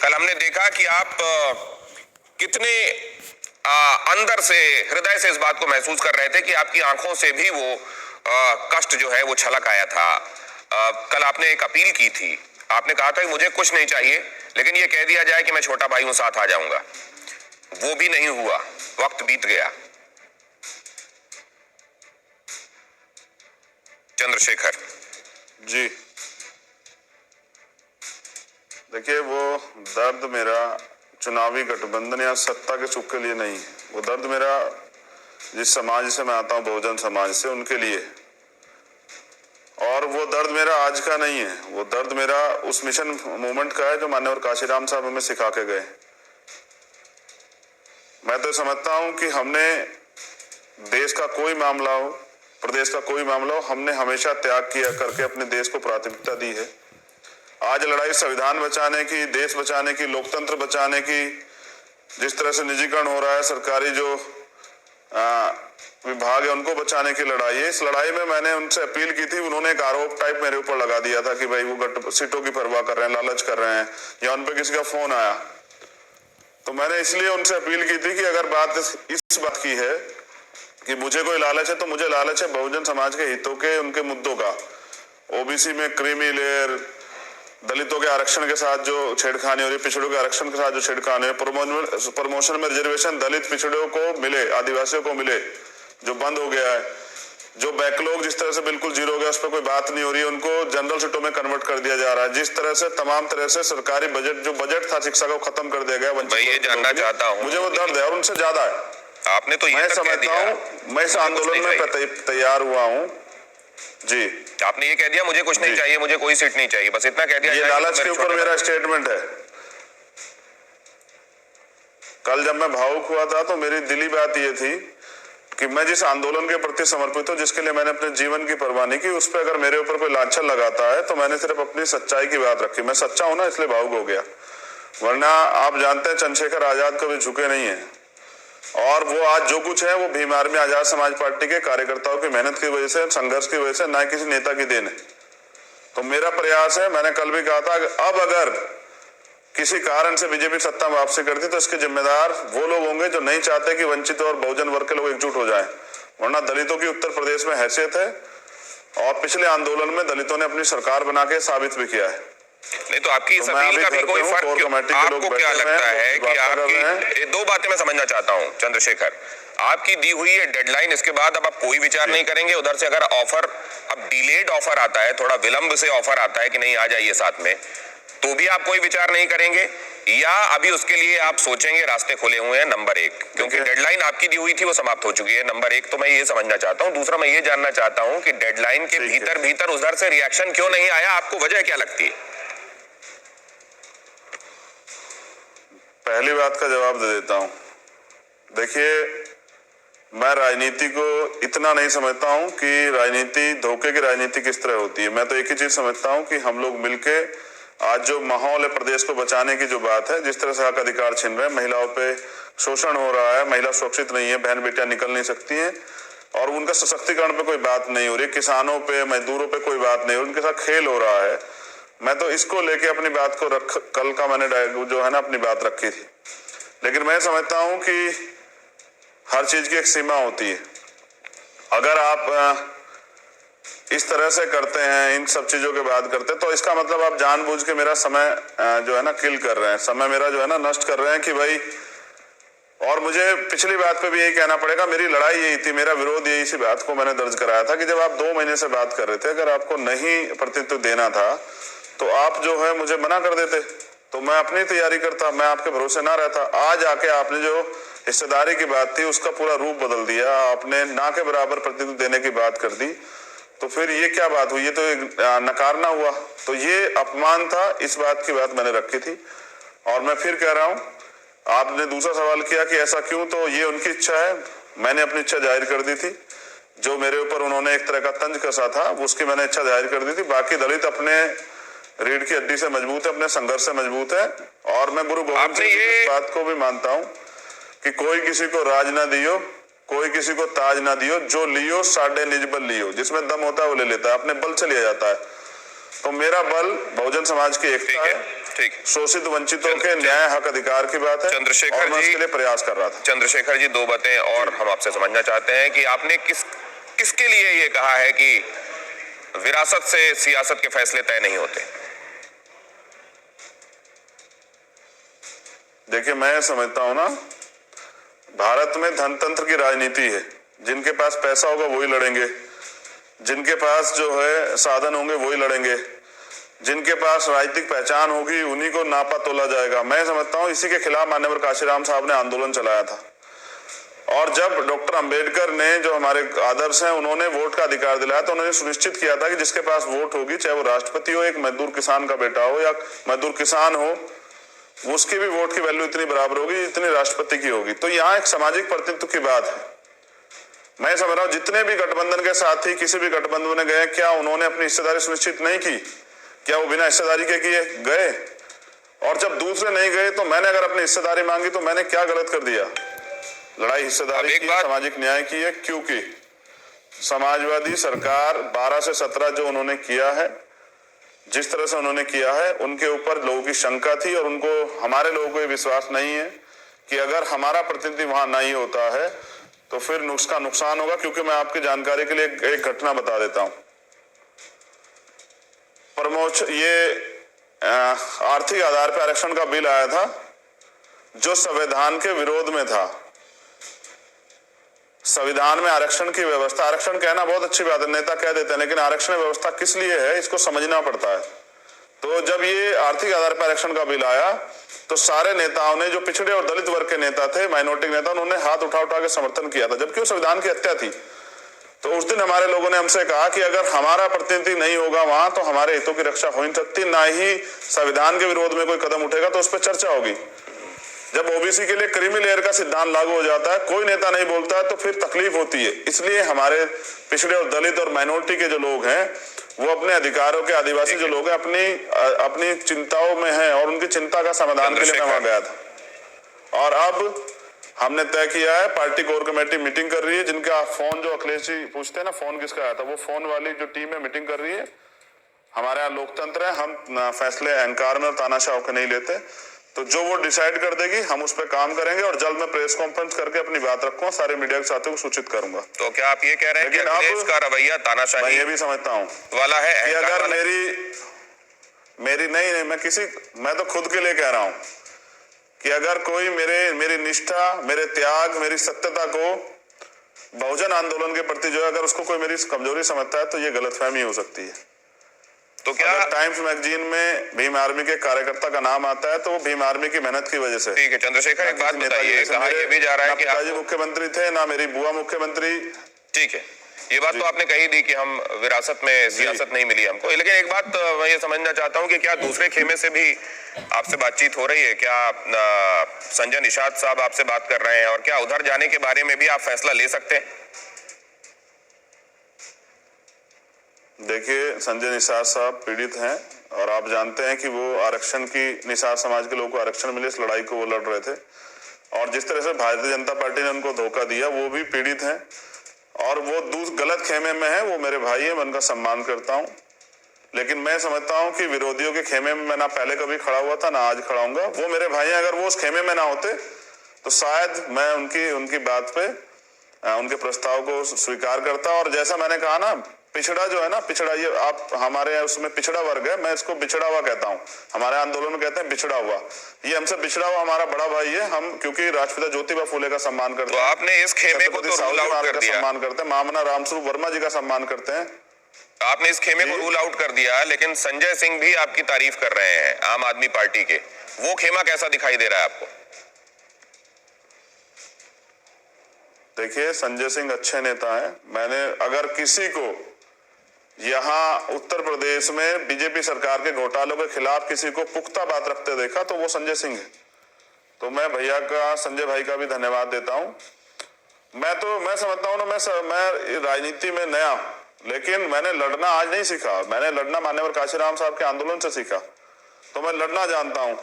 कल हमने देखा कि आप कितने अंदर से, हृदय से इस बात को महसूस कर रहे थे कि आपकी आंखों से भी वो कष्ट जो है वो छलक आया था। कल आपने एक अपील की थी, आपने कहा था कि मुझे कुछ नहीं चाहिए, लेकिन ये कह दिया जाए कि मैं छोटा भाई हूं, साथ आ जाऊंगा। वो भी नहीं हुआ, वक्त बीत गया। चंद्रशेखर जी, देखिए, वो दर्द मेरा चुनावी गठबंधन या सत्ता के सुख के लिए नहीं, वो दर्द मेरा जिस समाज से मैं आता हूँ, बहुजन समाज से, उनके लिए। और वो दर्द मेरा आज का नहीं है, वो दर्द मेरा उस मिशन मूवमेंट का है जो माननीय काशीराम साहब हमें सिखा के गए। मैं तो समझता हूँ कि हमने देश का कोई मामला हो, प्रदेश का कोई मामला हो, हमने हमेशा त्याग किया करके अपने देश को प्राथमिकता दी है। आज लड़ाई संविधान बचाने की, देश बचाने की, लोकतंत्र बचाने की, जिस तरह से निजीकरण हो रहा है, सरकारी जो विभाग है उनको बचाने की लड़ाई है। इस लड़ाई में मैंने उनसे अपील की थी, उन्होंने एक आरोप टाइप मेरे ऊपर लगा दिया था कि भाई वो सीटों की परवाह कर रहे हैं, लालच कर रहे हैं, या उन पर किसी का फोन आया। तो मैंने इसलिए उनसे अपील की थी कि अगर बात इस बात की है कि मुझे कोई लालच है, तो मुझे लालच है बहुजन समाज के हितों के, उनके मुद्दों का। ओबीसी में क्रीमी लेयर, दलितों के आरक्षण के साथ जो छेड़खानी हो रही है, पिछड़ों के आरक्षण के साथ जो छेड़खानी है, प्रमोशन में रिजर्वेशन दलित पिछड़ों को मिले, आदिवासियों को मिले, जो बंद हो गया है, जो बैकलॉग जिस तरह से बिल्कुल जीरो हो गया, उस पर कोई बात नहीं हो रही है, उनको जनरल सीटों में कन्वर्ट कर दिया जा रहा है। जिस तरह से तमाम तरह से सरकारी बजट, जो बजट था शिक्षा का, खत्म कर दिया गया। मैं ये जानना चाहता हूँ, मुझे वो दर्द है और उनसे ज्यादा है। आपने तो मैं समझता हूँ, मैं इस आंदोलन में तैयार हुआ हूँ। जी, आपने ये कह दिया मुझे कुछ नहीं चाहिए, मुझे कोई सीट नहीं चाहिए, बस इतना कह दिया। ये लालच के ऊपर मेरा स्टेटमेंट है। कल जब मैं भावुक हुआ था तो मेरी दिली बात ये थी कि मैं जिस आंदोलन के प्रति समर्पित हूँ, जिसके लिए मैंने अपने जीवन की परवाह नहीं की, उस पर अगर मेरे ऊपर कोई लांछन लगाता है तो मैंने सिर्फ अपनी सच्चाई की बात रखी। मैं सच्चा हूं ना, इसलिए भावुक हो गया। वरना आप जानते हैं चंद्रशेखर आजाद कभी झुके नहीं है, और वो आज जो कुछ है वो भीम आर्मी आजाद समाज पार्टी के कार्यकर्ताओं की मेहनत की वजह से, संघर्ष की वजह से, ना किसी नेता की देन है। तो मेरा प्रयास है, मैंने कल भी कहा था, अब अगर किसी कारण से बीजेपी सत्ता में वापसी करती तो इसके जिम्मेदार वो लोग होंगे जो नहीं चाहते कि वंचित और बहुजन वर्ग के लोग एकजुट हो जाएं। वरना दलितों की उत्तर प्रदेश में हैसियत है, और पिछले आंदोलन में दलितों ने अपनी सरकार बना के साबित भी किया है। नहीं तो आपकी इस अपील का भी कोई फर्क आपको क्या लगता है कि आपकी दो बातें मैं समझना चाहता हूं चंद्रशेखर, आपकी दी हुई है डेडलाइन, इसके बाद अब आप कोई विचार नहीं करेंगे? उधर से अगर ऑफर, अब डिलेड ऑफर आता है, थोड़ा विलंब से ऑफर आता है कि नहीं आ जाइए साथ में, तो भी आप कोई विचार नहीं करेंगे, या अभी उसके लिए आप सोचेंगे? रास्ते खुले हुए हैं, नंबर एक, क्योंकि डेडलाइन आपकी दी हुई थी वो समाप्त हो चुकी है, नंबर एक। तो मैं ये समझना चाहता हूं। दूसरा, मैं ये जानना चाहता हूं कि डेडलाइन के भीतर उधर से रिएक्शन क्यों नहीं आया, आपको वजह क्या लगती है? पहली बात का जवाब दे देता हूं। देखिए, मैं राजनीति को इतना नहीं समझता हूं कि राजनीति, धोखे की राजनीति किस तरह होती है। मैं तो एक ही चीज समझता हूं कि हम लोग मिलके आज जो माहौल है प्रदेश को बचाने की जो बात है, जिस तरह से हक अधिकार छीन रहे हैं, महिलाओं पे शोषण हो रहा है, महिला सुरक्षित नहीं है, बहन बेटियां निकल नहीं सकती हैं, और उनका सशक्तिकरण पे कोई बात नहीं हो रही, किसानों पे, मजदूरों पे कोई बात नहीं हो रही, उनके साथ खेल हो रहा है। मैं तो इसको लेके अपनी बात को कल का मैंने जो है ना अपनी बात रखी थी। लेकिन मैं समझता हूं कि हर चीज की एक सीमा होती है। अगर आप इस तरह से करते हैं, इन सब चीजों के बाद करते हैं, तो इसका मतलब आप जानबूझ के मेरा समय जो है ना किल कर रहे हैं, समय मेरा जो है ना नष्ट कर रहे हैं कि भाई। और मुझे पिछली बात पे भी यही कहना पड़ेगा, मेरी लड़ाई यही थी, मेरा विरोध यही, इसी बात को मैंने दर्ज कराया था कि जब आप 2 महीने से बात कर रहे थे, अगर आपको नहीं प्रतिनिधित्व देना था तो आप जो है मुझे मना कर देते, तो मैं अपनी तैयारी करता, मैं आपके भरोसे ना रहता। आज आके आपने जो हिस्सेदारी की बात थी उसका पूरा रूप बदल दिया, आपने ना के बराबर प्रतिनिधित्व देने की बात कर दी, तो फिर ये क्या बात हुई? ये तो एक नकारना हुआ। तो ये अपमान था, इस बात की बात मैंने रखी थी। और मैं फिर कह रहा हूं, आपने दूसरा सवाल किया कि ऐसा क्यों, तो ये उनकी इच्छा है, मैंने अपनी इच्छा जाहिर कर दी थी। जो मेरे ऊपर उन्होंने एक तरह का तंज कसा था, उसकी मैंने इच्छा जाहिर कर दी थी। बाकी दलित अपने रीढ़ की हड्डी से मजबूत है, अपने संघर्ष से मजबूत है, और मैं गुरु गोविंद सिंह जी की बात को भी मानता हूं कि कोई किसी को राज ना दियो, कोई किसी को ताज ना दियो, जो लियो साढ़े निज बल लियो। जिसमें दम होता है वो ले लेता है, अपने बल से लिया जाता है। तो मेरा बल बहुजन समाज की एकता है। ठीक, शोषित वंचितों के न्याय हक अधिकार की बात है। चंद्रशेखर जी, इसके लिए प्रयास कर रहा था। चंद्रशेखर जी, दो बातें और हम आपसे समझना चाहते हैं कि आपने किसके लिए ये कहा है कि विरासत से सियासत के फैसले तय नहीं होते? देखिए, मैं समझता हूं ना, भारत में धनतंत्र की राजनीति है। जिनके पास पैसा होगा वही लड़ेंगे, जिनके पास जो है साधन होंगे वही लड़ेंगे, जिनके पास राजनीतिक पहचान होगी उन्हीं को नापा तोला जाएगा। मैं समझता हूं इसी के खिलाफ माननीय काशीराम साहब ने आंदोलन चलाया था। और जब डॉक्टर अंबेडकर ने, जो हमारे आदर्श हैं, उन्होंने वोट का अधिकार दिलाया तो उन्होंने सुनिश्चित किया था कि जिसके पास वोट होगी, चाहे वो राष्ट्रपति हो, एक मजदूर किसान का बेटा हो या मजदूर किसान हो, उसकी भी वोट की वैल्यू इतनी बराबर होगी जितनी राष्ट्रपति की होगी। तो यहाँ एक सामाजिक प्रतिनिधित्व की बात है। मैं समझ रहा हूँ जितने भी गठबंधन के साथी किसी भी गठबंधन में गए, क्या उन्होंने अपनी हिस्सेदारी सुनिश्चित नहीं की? क्या वो बिना हिस्सेदारी के किए गए? और जब दूसरे नहीं गए तो मैंने अगर अपनी हिस्सेदारी मांगी तो मैंने क्या गलत कर दिया? लड़ाई हिस्सेदारी की, सामाजिक न्याय की है। क्योंकि समाजवादी सरकार 12 से 17 जो उन्होंने किया है, जिस तरह से उन्होंने किया है, उनके ऊपर लोगों की शंका थी और उनको, हमारे लोगों को ये विश्वास नहीं है कि अगर हमारा प्रतिनिधि वहां नहीं होता है तो फिर उसका नुकसान होगा। क्योंकि मैं आपकी जानकारी के लिए एक घटना बता देता हूं। ये आर्थिक आधार पर आरक्षण का बिल आया था जो संविधान के विरोध में था। संविधान में आरक्षण की व्यवस्था, आरक्षण कहना बहुत अच्छी बात है, नेता कह देते हैं, लेकिन आरक्षण व्यवस्था किस लिए है इसको समझना पड़ता है। तो जब ये आर्थिक आधार पर आरक्षण का बिल आया तो सारे नेताओं ने, जो पिछड़े और दलित वर्ग के नेता थे, माइनॉरिटी नेता, उन्होंने हाथ उठा उठा के समर्थन किया था, जबकि वो संविधान की हत्या थी। तो उस दिन हमारे लोगों ने हमसे कहा कि अगर हमारा प्रतिनिधि नहीं होगा वहां तो हमारे हितों की रक्षा हो नहीं सकती, ना ही संविधान के विरोध में कोई कदम उठेगा तो उस पर चर्चा होगी। जब ओबीसी के लिए क्रीमी लेयर का सिद्धांत लागू हो जाता है, कोई नेता नहीं बोलता है, तो फिर तकलीफ होती है। इसलिए हमारे पिछड़े और दलित और माइनॉरिटी के जो लोग हैं, वो अपने अधिकारों के, आदिवासी जो लोग हैं, अपनी चिंताओं में हैं और उनकी चिंता का समाधान के लिए मैं वहां गया था। और अब हमने तय किया है, पार्टी कोर कमेटी मीटिंग कर रही है, जिनका फोन, जो अखिलेश जी पूछते हैं ना फोन किसका आया था, वो फोन वाली जो टीम है मीटिंग कर रही है। हमारे यहाँ लोकतंत्र है, हम फैसले अहंकार में और तानाशाह होकर नहीं लेते। तो जो वो डिसाइड कर देगी हम उस पर काम करेंगे और जल्द मैं प्रेस कॉन्फ्रेंस करके अपनी बात रखूंगा, सारे मीडिया के साथियों को सूचित करूंगा। तो क्या आप ये कह रहे हैं कि अखिलेश का रवैया तानाशाही, मैं ये भी समझता हूँ वाला है कि अगर मेरी नहीं, मैं तो खुद के लिए कह रहा हूँ कि अगर कोई मेरी निष्ठा, मेरे त्याग, मेरी सत्यता को बहुजन आंदोलन के प्रति जो है, अगर उसको कोई मेरी कमजोरी समझता है तो ये गलतफहमी हो सकती है। तो क्या टाइम्स मैगजीन में भीम आर्मी के कार्यकर्ता का नाम आता है तो वो भीम आर्मी की मेहनत की वजह से। ठीक है चंद्रशेखर, एक बात बताइए, कहा ये भी जा रहा है कि पिताजी मुख्यमंत्री थे, ना मेरी बुआ मुख्यमंत्री। ठीक है, ये बात तो आपने कही दी कि हम विरासत में सियासत नहीं मिली हमको, लेकिन एक बात मैं ये समझना चाहता हूँ कि क्या दूसरे खेमे से भी आपसे बातचीत हो रही है? क्या संजय निषाद साहब आपसे बात कर रहे हैं और क्या उधर जाने के बारे में भी आप फैसला ले सकते हैं? देखिए, संजय निषाद साहब पीड़ित हैं और आप जानते हैं कि वो आरक्षण की, निषाद समाज के लोगों को आरक्षण मिले, इस लड़ाई को वो लड़ रहे थे। और जिस तरह से भारतीय जनता पार्टी ने उनको धोखा दिया, वो भी पीड़ित हैं और वो गलत खेमे में है। वो मेरे भाई हैं, मैं उनका सम्मान करता हूँ, लेकिन मैं समझता हूँ कि विरोधियों के खेमे में मैं ना पहले कभी खड़ा हुआ था, ना आज खड़ा हूंगा। वो मेरे भाई हैं, अगर वो उस खेमे में ना होते तो शायद मैं उनकी बात पे, उनके प्रस्ताव को स्वीकार करता। और जैसा मैंने कहा ना, पिछड़ा जो है ना, पिछड़ा, ये आप हमारे उसमें पिछड़ा वर्ग है, मैं इसको बिछड़ा हुआ कहता हूँ। हमारे आंदोलन में कहते हैं बिछड़ा हुआ। ये हमसे बिछड़ा हुआ हमारा बड़ा भाई है। हम क्योंकि राष्ट्रपिता ज्योतिबा फूले का सम्मान करते हैं, तो आपने इस खेमे को तो रूल आउट कर दिया, सम्मान करते हैं, मामना रामस्वरूप वर्मा जी का सम्मान करते हैं। आपने इस खेमे को रूल आउट कर दिया, लेकिन संजय सिंह भी आपकी तारीफ कर रहे हैं, आम आदमी पार्टी के। वो खेमा कैसा दिखाई दे रहा है आपको? देखिए, संजय सिंह अच्छे नेता हैं। मैंने अगर किसी को यहाँ उत्तर प्रदेश में बीजेपी सरकार के घोटालों के खिलाफ किसी को पुख्ता बात रखते देखा तो वो संजय सिंह है। तो मैं भैया का, संजय भाई का भी धन्यवाद देता हूँ। मैं समझता हूँ ना, मैं राजनीति में नया, लेकिन मैंने लड़ना आज नहीं सीखा। मैंने लड़ना माननीय काशीराम साहब के आंदोलन से सीखा, तो मैं लड़ना जानता हूँ।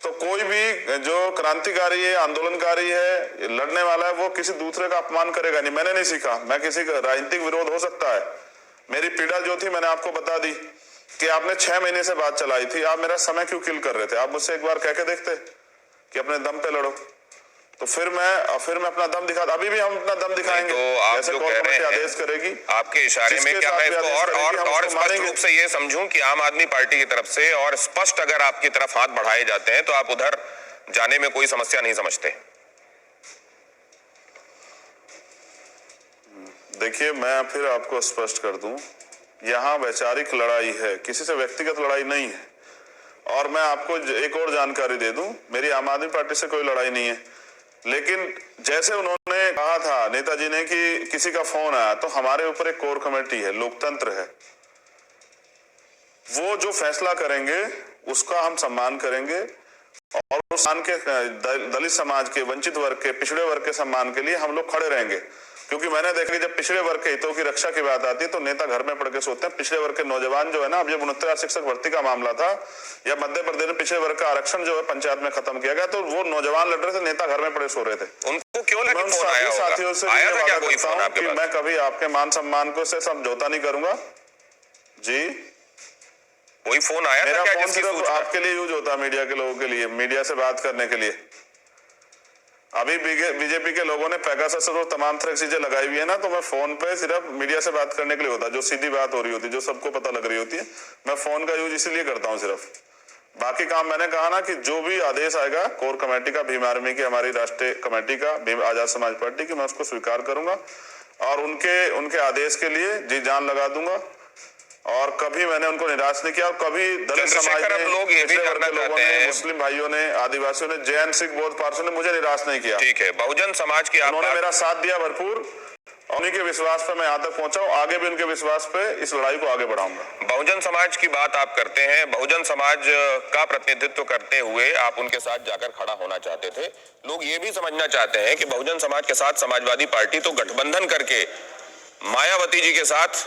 तो कोई भी जो क्रांतिकारी है, आंदोलनकारी है, लड़ने वाला है, वो किसी दूसरे का अपमान करेगा नहीं। मैंने नहीं सीखा। मैं किसी का राजनीतिक विरोध हो सकता है, मेरी पीड़ा जो थी मैंने आपको बता दी कि आपने 6 महीने से बात चलाई थी, आप मेरा समय क्यों किल कर रहे थे? आप मुझसे एक बार कह के देखते कि अपने दम पे लड़ो, तो फिर मैं अपना दम दिखाता। अभी भी हम अपना दम दिखाएंगे, तो आप जैसे जो कोर कह रहे कमेटी हैं, आदेश करेगी। आपके इशारे में क्या मैं इसको और स्पष्ट रूप से ये समझूं कि आम आदमी पार्टी की तरफ से और स्पष्ट अगर आपकी तरफ हाथ बढ़ाए जाते हैं तो आप उधर जाने में कोई समस्या नहीं समझते? देखिए, मैं फिर आपको स्पष्ट कर दूं, यहाँ वैचारिक लड़ाई है, किसी से व्यक्तिगत लड़ाई नहीं है। और मैं आपको एक और जानकारी दे दूं, मेरी आम आदमी पार्टी से कोई लड़ाई नहीं है, लेकिन जैसे उन्होंने कहा था नेताजी ने कि किसी का फोन आया, तो हमारे ऊपर एक कोर कमेटी है, लोकतंत्र है, वो जो फैसला करेंगे उसका हम सम्मान करेंगे और उस सम्मान के दलित समाज के, वंचित वर्ग के, पिछड़े वर्ग के सम्मान के लिए हम लोग खड़े रहेंगे। क्योंकि मैंने देखा कि जब पिछड़े वर्ग के हितों की रक्षा की बात आती है तो नेता घर में पड़ के सोते हैं। पिछड़े वर्ग के नौजवान जो है ना, अब जब 69 शिक्षक भर्ती का मामला था या मध्य प्रदेश में पिछड़े वर्ग का आरक्षण जो है पंचायत में खत्म किया गया, तो वो नौजवान लड़ रहे थे, नेता घर में पड़े सो रहे थे। उनको क्यों लगे फोन आया होगा? साथियों से आया था क्या कोई फोन आपके पास? मैं कभी आपके मान सम्मान को से समझौता नहीं करूंगा जी। कोई फोन आया मेरा था क्या? फोन जिसकी सिर्फ सूचना आपके लिए यूज होता है, मीडिया के लोगों के लिए, मीडिया से बात करने के लिए। अभी बीजेपी के लोगों ने पैगासस और तमाम तरह की चीजें लगाई हुई है ना, तो मैं फोन पे सिर्फ मीडिया से बात करने के लिए होता है, जो सीधी बात हो रही होती है, जो सबको पता लग रही होती है। मैं फोन का यूज इसीलिए करता हूँ सिर्फ। बाकी काम मैंने कहा ना कि जो भी आदेश आएगा कोर कमेटी का, भीम आर्मी की, हमारी राष्ट्रीय कमेटी का, भीम आजाद समाज पार्टी की, मैं उसको स्वीकार करूंगा और उनके आदेश के लिए जी जान लगा दूंगा। और कभी मैंने उनको निराश नहीं किया। और कभी दलित समाज ने, लोग ये भी जानना चाहते हैं, मुस्लिम भाइयों ने, आदिवासियों ने, जैन सिख बौद्ध पारसियों ने मुझे निराश नहीं किया। ठीक है, बहुजन समाज की उन्होंने मेरा साथ दिया भरपूर, उन्हीं के विश्वास पे मैं यहाँ तक पहुंचा हूँ। आगे भी उनके विश्वास पे इस लड़ाई को आगे बढ़ाऊंगा। बहुजन समाज की बात आप करते हैं, बहुजन समाज का प्रतिनिधित्व करते हुए आप उनके साथ जाकर खड़ा होना चाहते थे। लोग ये भी समझना चाहते हैं कि बहुजन समाज के साथ समाजवादी पार्टी तो गठबंधन करके मायावती जी के साथ